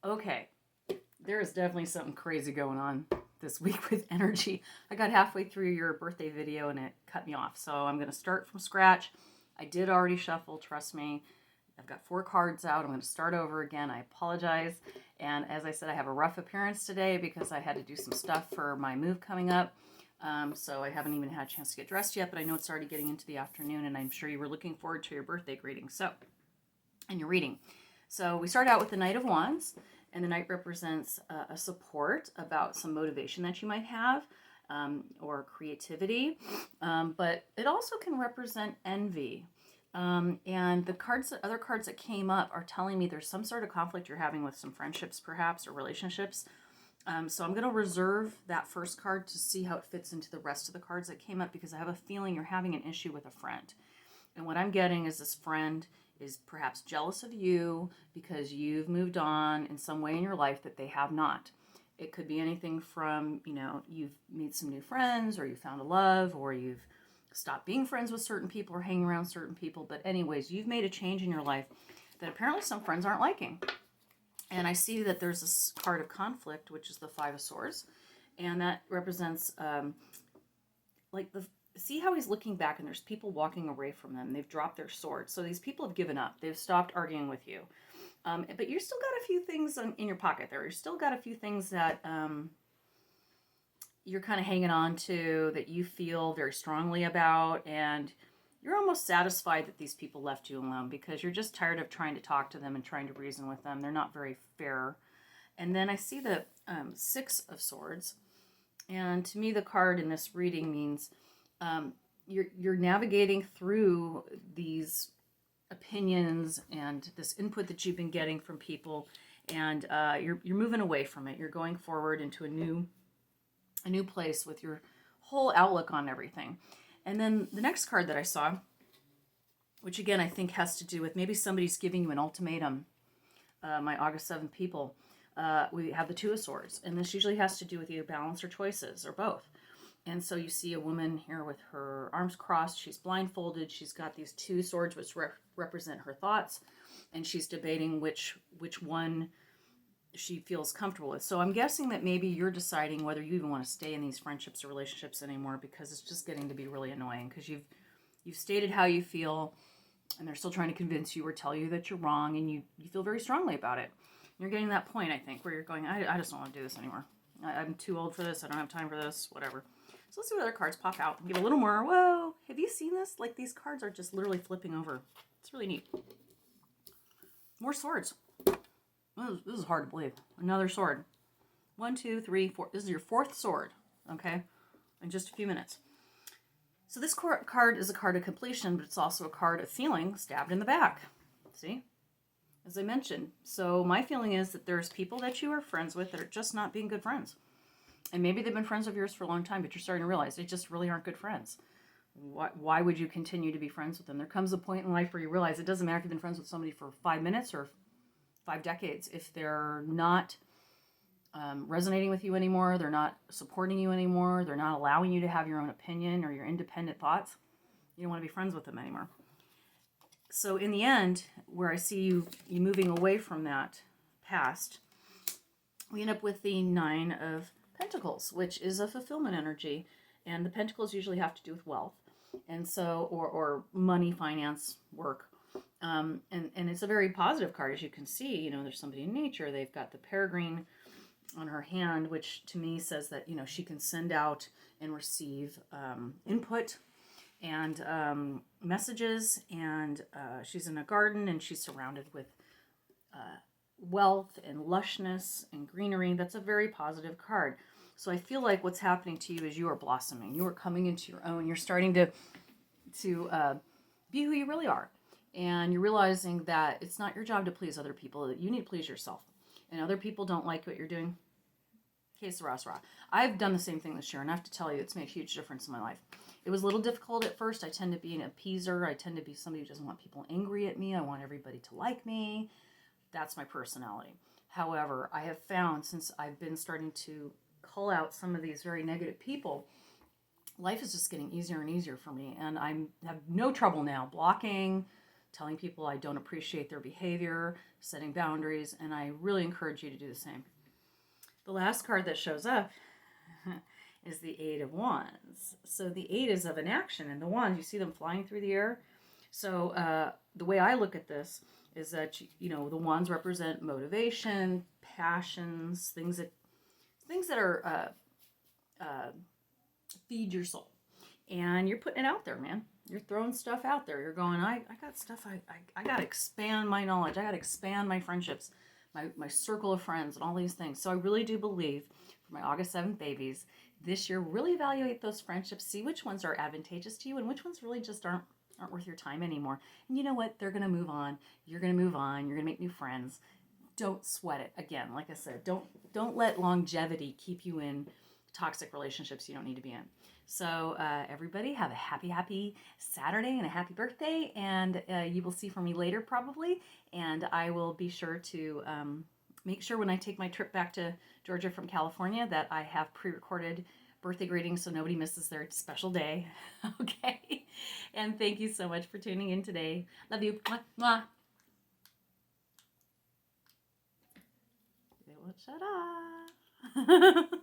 Okay, there is definitely something crazy going on this week with energy. I got halfway through your birthday video and it cut me off. So I'm going to start from scratch. I did already shuffle, trust me. I've got 4 cards out. I'm going to start over again. I apologize. And as I said, I have a rough appearance today because I had to do some stuff for my move coming up. So I haven't even had a chance to get dressed yet, but I know it's already getting into the afternoon, and I'm sure you were looking forward to your birthday greeting. And your reading. So we start out with the Knight of Wands, and the Knight represents a support about some motivation that you might have, or creativity, but it also can represent envy. And the other cards that came up are telling me there's some sort of conflict you're having with some friendships, perhaps, or relationships. So I'm going to reserve that first card to see how it fits into the rest of the cards that came up, because I have a feeling you're having an issue with a friend. And what I'm getting is this friend is perhaps jealous of you because you've moved on in some way in your life that they have not. It could be anything from, you've made some new friends, or you found a love, or you've stopped being friends with certain people or hanging around certain people. But anyways, you've made a change in your life that apparently some friends aren't liking. And I see that there's this card of conflict, which is the Five of Swords. And that represents like the see how he's looking back and there's people walking away from them. They've dropped their swords. So these people have given up. They've stopped arguing with you. But you still got a few things in your pocket there. You still got a few things that you're kind of hanging on to, that you feel very strongly about. And you're almost satisfied that these people left you alone, because you're just tired of trying to talk to them and trying to reason with them. They're not very fair. And then I see the Six of Swords. And to me, the card in this reading means you're navigating through these opinions and this input that you've been getting from people, and you're moving away from it. You're going forward into a new place with your whole outlook on everything. And then the next card that I saw, which again I think has to do with maybe somebody's giving you an ultimatum. My August 7th people, we have the Two of Swords, and this usually has to do with either balance or choices or both. And so you see a woman here with her arms crossed. She's blindfolded. She's got these two swords which represent her thoughts, and she's debating which one she feels comfortable with. So I'm guessing that maybe you're deciding whether you even want to stay in these friendships or relationships anymore, because it's just getting to be really annoying, because you've stated how you feel, and they're still trying to convince you or tell you that you're wrong, and you feel very strongly about it. You're getting that point, I think, where you're going, I just don't want to do this anymore. I'm too old for this. I don't have time for this, whatever. So let's see what other cards pop out. Give a little more. Whoa, have you seen this? Like, these cards are just literally flipping over. It's really neat. More swords. This is hard to believe. Another sword. 1, 2, 3, 4. This is your 4th sword, okay, in just a few minutes. So this card is a card of completion, but it's also a card of feeling stabbed in the back. See? As I mentioned. So my feeling is that there's people that you are friends with that are just not being good friends. And maybe they've been friends of yours for a long time, but you're starting to realize they just really aren't good friends. Why would you continue to be friends with them? There comes a point in life where you realize it doesn't matter if you've been friends with somebody for 5 minutes or 5 decades. If they're not resonating with you anymore, they're not supporting you anymore, they're not allowing you to have your own opinion or your independent thoughts, you don't want to be friends with them anymore. So in the end, where I see you moving away from that past, we end up with the Nine of Pentacles, which is a fulfillment energy. And the pentacles usually have to do with wealth, and so, or money, finance, work. And it's a very positive card, as you can see. There's somebody in nature. They've got the peregrine on her hand, which to me says that, she can send out and receive input and messages, and she's in a garden, and she's surrounded with wealth and lushness and greenery. That's a very positive card. So I feel like what's happening to you is you are blossoming. You are coming into your own. You're starting to be who you really are. And you're realizing that it's not your job to please other people. That you need to please yourself. And other people don't like what you're doing. Okay, sarah. I've done the same thing this year, and I have to tell you, it's made a huge difference in my life. It was a little difficult at first. I tend to be an appeaser. I tend to be somebody who doesn't want people angry at me. I want everybody to like me. That's my personality. However, I have found, since I've been starting to cull out some of these very negative people, life is just getting easier and easier for me, and I have no trouble now blocking, telling people I don't appreciate their behavior, setting boundaries, and I really encourage you to do the same. The last card that shows up is the Eight of Wands. So the Eight is of an action, and the Wands, you see them flying through the air. So the way I look at this is that, you know, the Wands represent motivation, passions, things that are feed your soul. And you're putting it out there, man. You're throwing stuff out there. You're going, I got stuff, I got to expand my knowledge. I got to expand my friendships, my circle of friends, and all these things. So I really do believe for my August 7th babies, this year, really evaluate those friendships, see which ones are advantageous to you and which ones really just aren't worth your time anymore. And you know what? They're going to move on. You're going to move on. You're going to make new friends. Don't sweat it. Again, like I said, don't let longevity keep you in toxic relationships you don't need to be in. So everybody have a happy Saturday and a happy birthday, and you will see from me later probably, and I will be sure to make sure when I take my trip back to Georgia from California that I have pre-recorded birthday greetings so nobody misses their special day. Okay, and thank you so much for tuning in today. Love you. Mwah, mwah. They won't shut up.